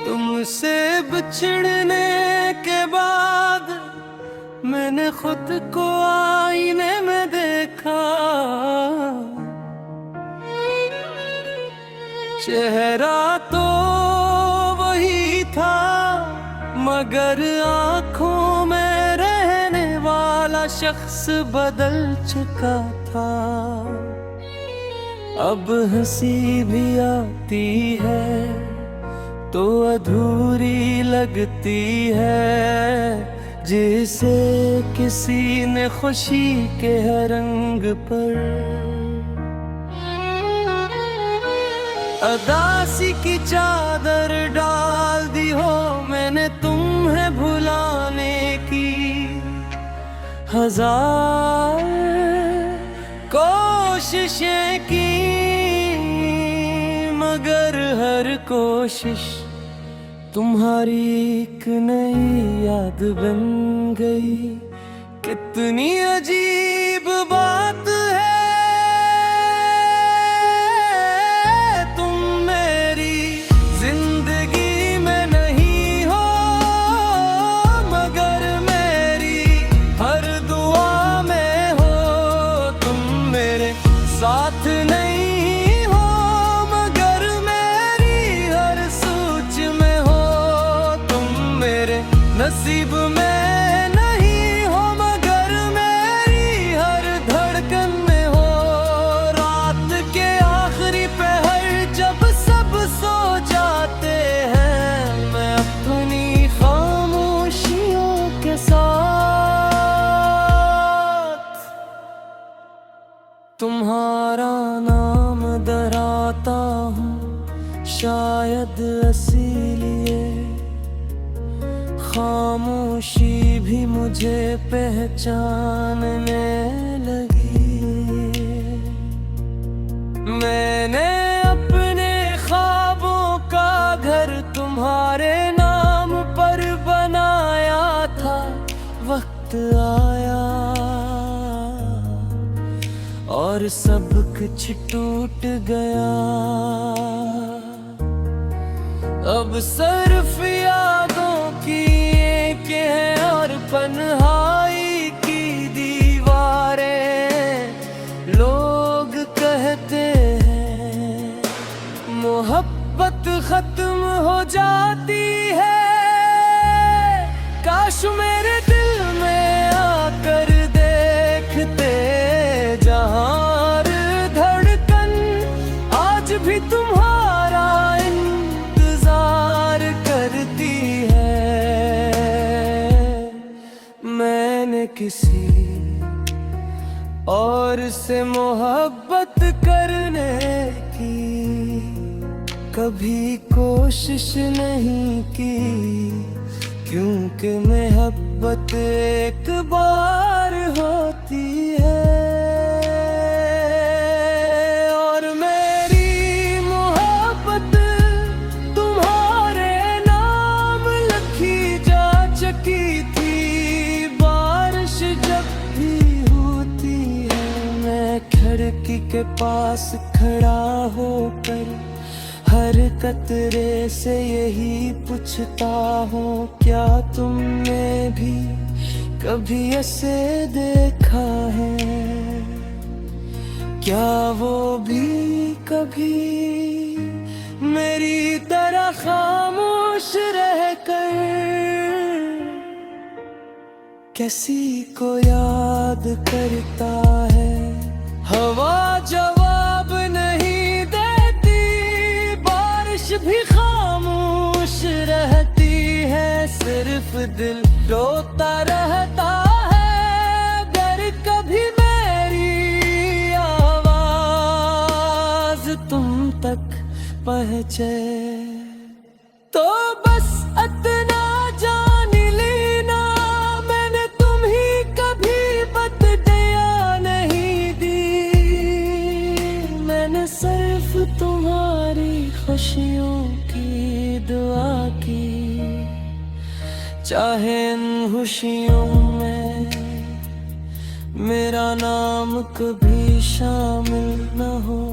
तुमसे बिछड़ने के बाद मैंने खुद को आईने में देखा। चेहरा तो वही था मगर आंखों में रहने वाला शख्स बदल चुका था। अब हंसी भी आती है तो अधूरी लगती है, जिसे किसी ने खुशी के हर रंग पर अदासी की चादर डाल दी हो। मैंने तुम्हें भुलाने की हजार कोशिशें की, मगर हर कोशिश तुम्हारी एक नई याद बन गई। कितनी अजीब बात है, तुम मेरी जिंदगी में नहीं हो, मगर मेरी हर दुआ में हो। तुम मेरे साथ नहीं हो मगर मेरी हर सोच में हो। तुम मेरे नसीब में नहीं हो मगर मेरी हर धड़कन में हो। रात के आखिरी पहर जब सब सो जाते हैं, मैं अपनी खामोशियों के साथ तुम्हारा नाम दोहराता हूँ। शायद इसीलिए खामोशी भी मुझे पहचानने लगी। मैंने अपने ख्वाबों का घर तुम्हारे नाम पर बनाया था। वक्त आया और सब कुछ टूट गया। अब सिर्फ यादों की एक है और पन्हाई की दीवारें। लोग कहते हैं मोहब्बत खत्म हो जाती है, काश मेरे दिल में आकर देखते जहां हर धड़कन आज भी तुम्हारा इंतजार करती है। मैंने किसी और से मोहब्बत करने की कभी कोशिश नहीं की, क्योंकि मोहब्बत एक बार होती है। और मेरी मोहब्बत तुम्हारे नाम लिखी जा चुकी थी। बारिश जब भी होती है मैं खिड़की के पास खड़ा होकर हर कतरे से यही पूछता हूँ, क्या तुमने भी कभी ऐसे देखा है? क्या वो भी कभी मेरी तरह खामोश रहकर किसी को याद करता है? हवा जवाब नहीं देती, बारिश भी खामोश रहती है, सिर्फ दिल रोता रहता है। अगर कभी मेरी आवाज तुम तक पहुंचे तो बस इतना जान लेना, मैंने तुम्हें कभी बददिया नहीं दी। मैंने सिर्फ तुम्हारी खुशियों की दुआ की, चाहे इन खुशियों में मेरा नाम कभी शामिल न हो।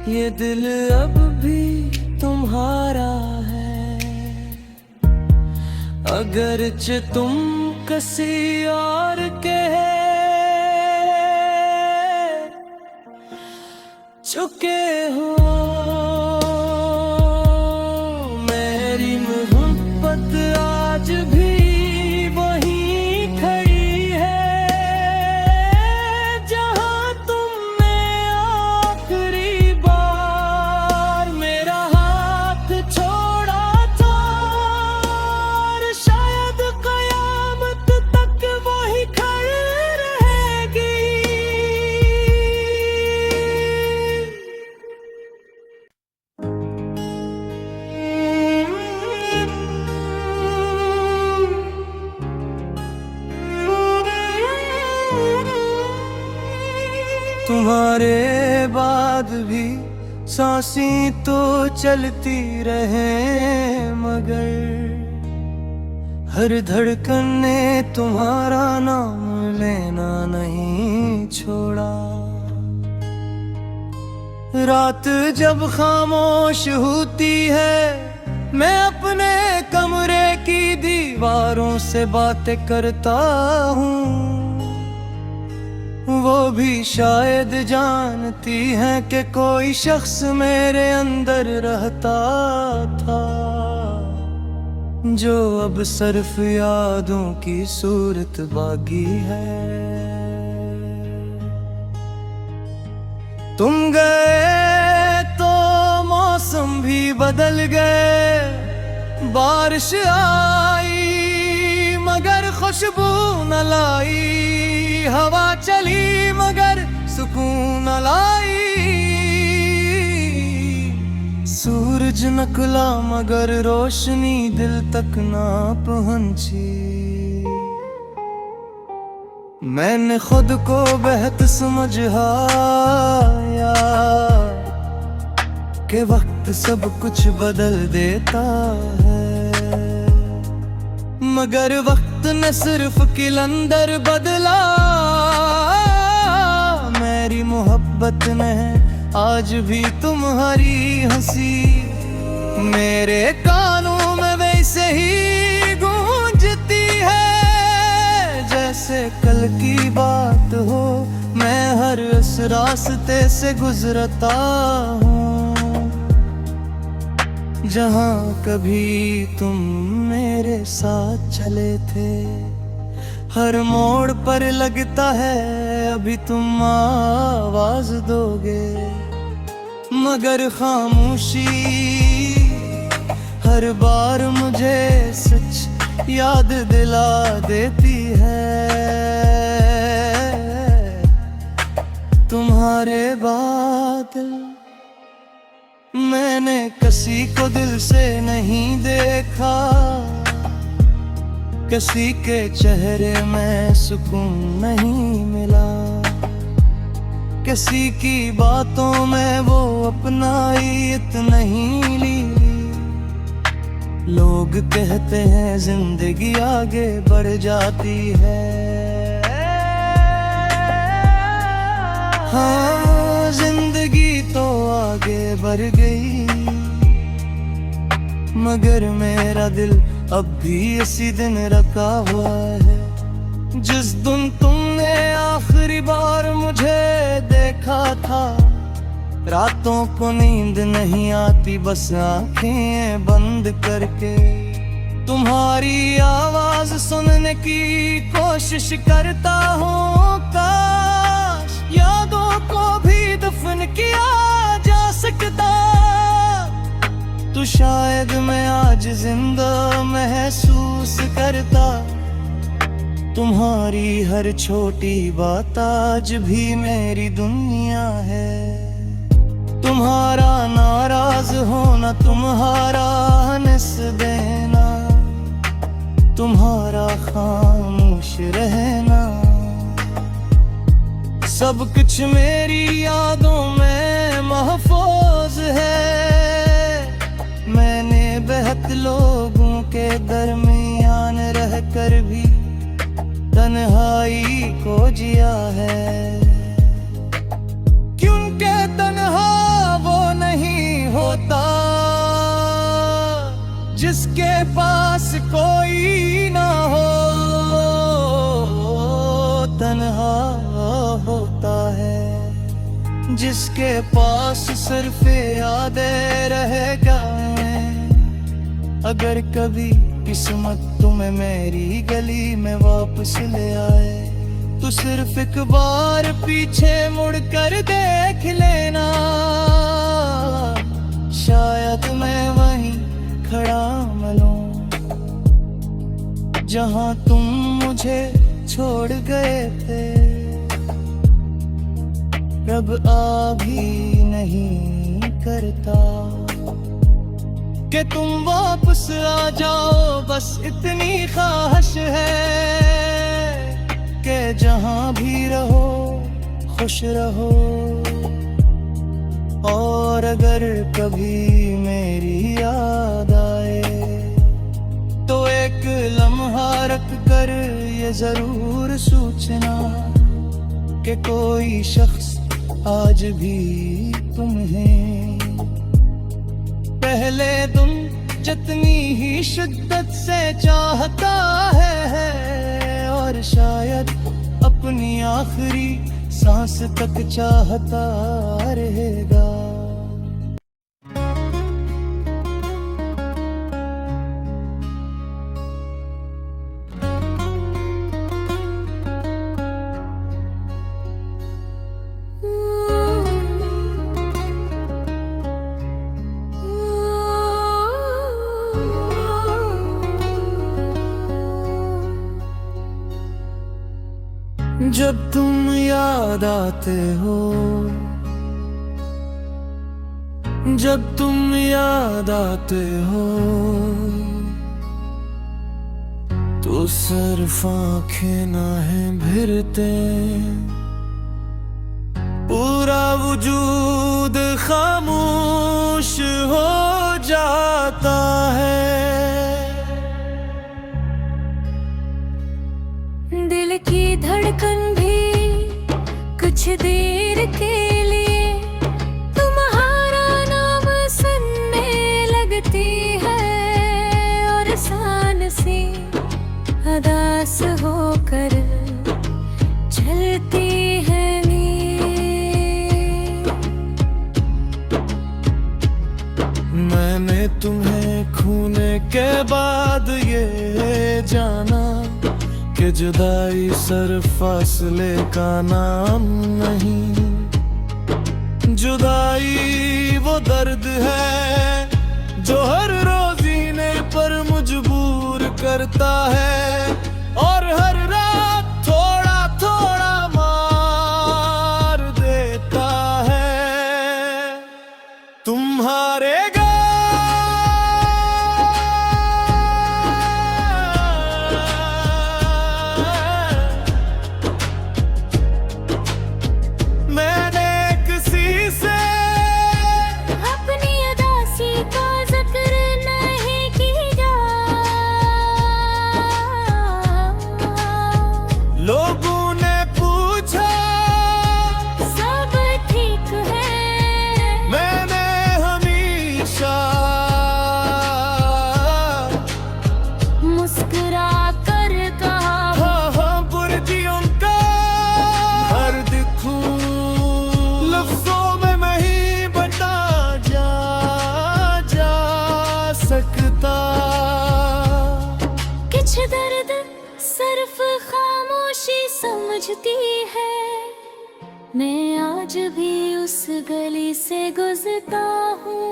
ये दिल अब भी तुम्हारा है। अगरचे तुम किसी और के चुके हो, मेरी मोहब्बत आज भी वहीं खड़ी है जहां तुमने आखिरी बार मेरा हाथ छोड़ा था, और शायद कयामत तक वही खड़ी रहेगी। तुम्हारे बाद भी सांसें तो चलती रहे, मगर हर धड़कन ने तुम्हारा नाम लेना नहीं छोड़ा। रात जब खामोश होती है, मैं अपने कमरे की दीवारों से बातें करता हूँ, वो भी शायद जानती हैं कि कोई शख्स मेरे अंदर रहता था, जो अब सिर्फ यादों की सूरत बाकी है। तुम गए तो मौसम भी बदल गए, बारिश आई मगर खुशबू न लाई, हवा चली मगर सुकून न लाई, सूरज निकला मगर रोशनी दिल तक ना पहुंची। मैंने खुद को बेहद समझ आया कि वक्त सब कुछ बदल देता है, मगर वक्त ने सिर्फ किलंदर बदला, मेरी मोहब्बत ने आज भी तुम्हारी हंसी मेरे कानों में वैसे ही गूंजती है, जैसे कल की बात हो। मैं हर उस रास्ते से गुजरता हूँ जहाँ कभी तुम मेरे साथ चले थे, हर मोड़ पर लगता है अभी तुम आवाज दोगे, मगर खामोशी हर बार मुझे सच याद दिला देती है। तुम्हारे बादल मैंने किसी को दिल से नहीं देखा, किसी के चेहरे में सुकून नहीं मिला, किसी की बातों में वो अपनाइत नहीं ली। लोग कहते हैं जिंदगी आगे बढ़ जाती है, हाँ जिंदगी तो आगे बढ़ गई, मगर मेरा दिल अब भी इसी दिन रखा हुआ है, जिस दिन तुमने आखिरी बार मुझे देखा था। रातों को नींद नहीं आती, बस आंखें बंद करके तुम्हारी आवाज सुनने की कोशिश करता हूँ। काश यादों को भी दफन किया जा सकता, तो शायद मैं आज जिंदा महसूस करता। तुम्हारी हर छोटी बात आज भी मेरी दुनिया है, तुम्हारा नाराज होना, तुम्हारा हंस देना, तुम्हारा खामोश रहना, सब कुछ मेरी यादों में महफूज है। मैंने बेहद लोगों के दरमियान रहकर भी तन्हाई को जिया है, क्योंकि तन्हा वो नहीं होता जिसके पास कोई ना हो तन्हा होता है, जिसके पास सिर्फ यादें रह गए। अगर कभी किस्मत तुम्हें मेरी गली में वापस ले आए तो सिर्फ एक बार पीछे मुड़ कर देख लेना, शायद मैं वहीं खड़ा मिलूं जहां तुम मुझे छोड़ गए थे। रब आ भी नहीं करता कि तुम वापस आ जाओ, बस इतनी ख्वाहिश है कि जहां भी रहो खुश रहो। और अगर कभी मेरी याद आए तो एक लम्हा रख कर ये जरूर सोचना कि कोई शख्स आज भी तुम्हें पहले तुम जितनी ही शिद्दत से चाहता है, और शायद अपनी आखिरी सांस तक चाहता रहेगा। जब तुम याद आते हो, जब तुम याद आते हो तो सिर्फ आंखें नाहें भिरते, पूरा वजूद खामोश हो जाता है। दिल की धड़कन भी कुछ देर के लिए तुम्हारा नाम सुनने लगती है, और सान सी अदास होकर चलती है नींद। मैंने तुम्हें खूने के बाद ये जाना कि जुदाई सिर्फ फासले का नाम नहीं, जुदाई वो दर्द है जो हर रोजीने पर मजबूर करता है, और हर रात थोड़ा थोड़ा मार देता है। तुम्हारे लोगों ने पूछा सब ठीक है, मैंने हमेशा मुस्कुरा कर कहा हाँ हाँ पुरजियों का हर दिखूं लफ्जों में नहीं बता जा सकता। कुछ दर्द सिर्फ खामोशी समझती है, मैं आज भी उस गली से गुजरता हूँ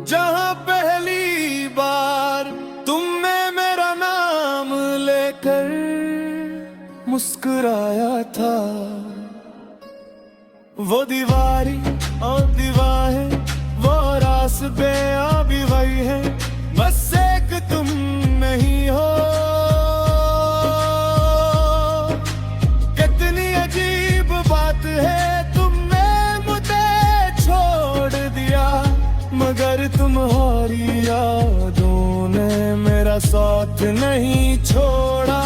जहाँ पहली बार तुमने मेरा नाम लेकर मुस्कुराया था। वो दीवारी और दीवारें वो रास्ते अभी वही है, बस एक तुम नहीं हो। कितनी अजीब बात है तुमने मुझे छोड़ दिया, मगर तुम्हारी यादों ने मेरा साथ नहीं छोड़ा।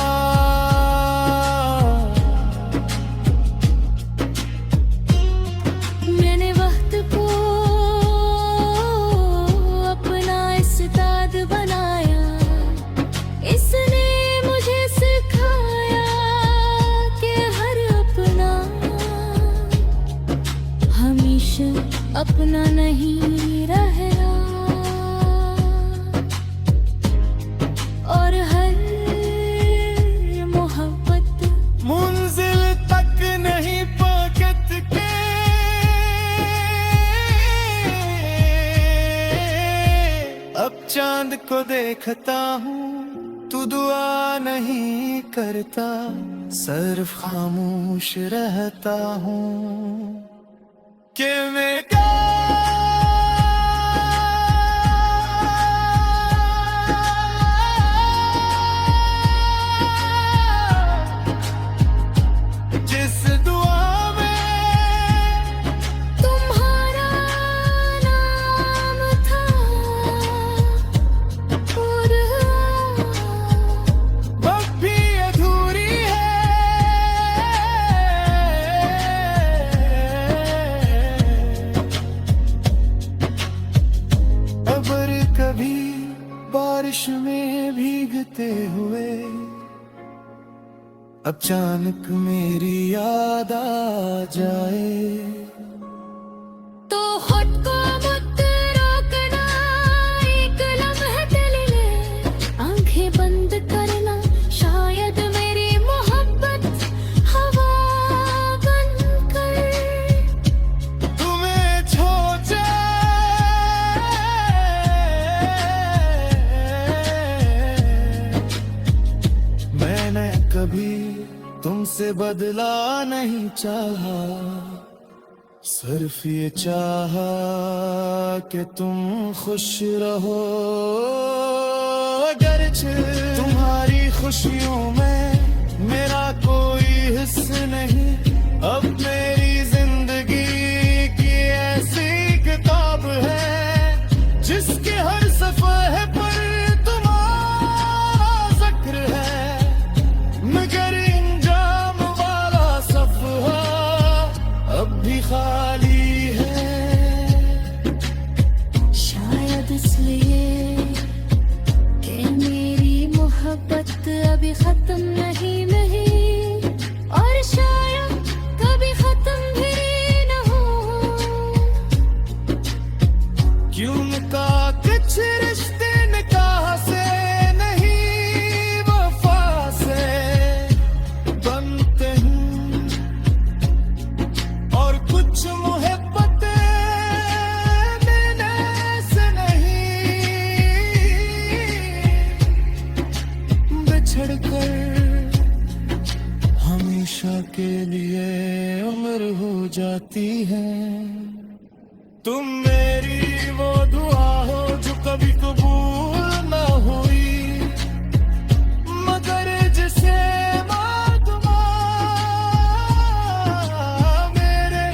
मैंने वक्त को नहीं रहना, और हर मोहब्बत मंजिल तक नहीं पहुंच के अब चांद को देखता हूँ, तू दुआ नहीं करता, सिर्फ खामोश रहता हूँ कि मैं जिस दुआ में तुम्हारा नाम था, और अब भी अधूरी है। अगर कभी बारिश में भीगते हुए अचानक मेरी याद आ जाए, तो खुद को मत रोकना, एक लम्हे दिल ले आंखें बंद करना, शायद मेरी मोहब्बत हवा बनकर तुम्हें छो जाए। मैंने कभी तुमसे बदला नहीं चाहा, सिर्फ ये चाहा कि तुम खुश रहो। अगरचे तुम्हारी खुशियों में मेरा कोई हिस्सा नहीं, अब मेरी जिंदगी की ऐसी किताब है जिसके हर सफ़े पर तुम्हारा जिक्र है, मगर इंजाम वाला सफ़हा अब भी खाली है। शायद इसलिए कि मेरी मोहब्बत अभी खत्म नहीं, और शायद कभी खत्म भी न हो। क्यों का कुछ रिश्ते निकाह से नहीं वफा से बनते हैं, और कुछ मोहब्बतें मिलने से नहीं, बिछड़ कर हमेशा के लिए उम्र हो जाती है। तुम मेरी वो दुआ हो जो कभी कबूल ना हुई, मगर जिसे मातमा मेरे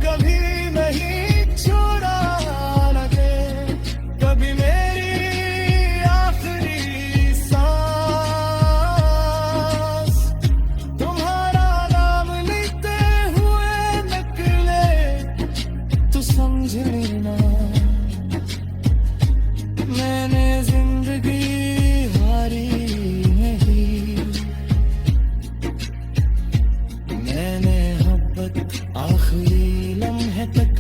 कभी नहीं छोड़ा लगे, कभी मेरी आखिरी सांस तुम्हारा नाम लेते हुए निकले तो समझ लेना, मैंने जिंदगी हारी नहीं, मैंने मोहब्बत आखिरी लम्हे तक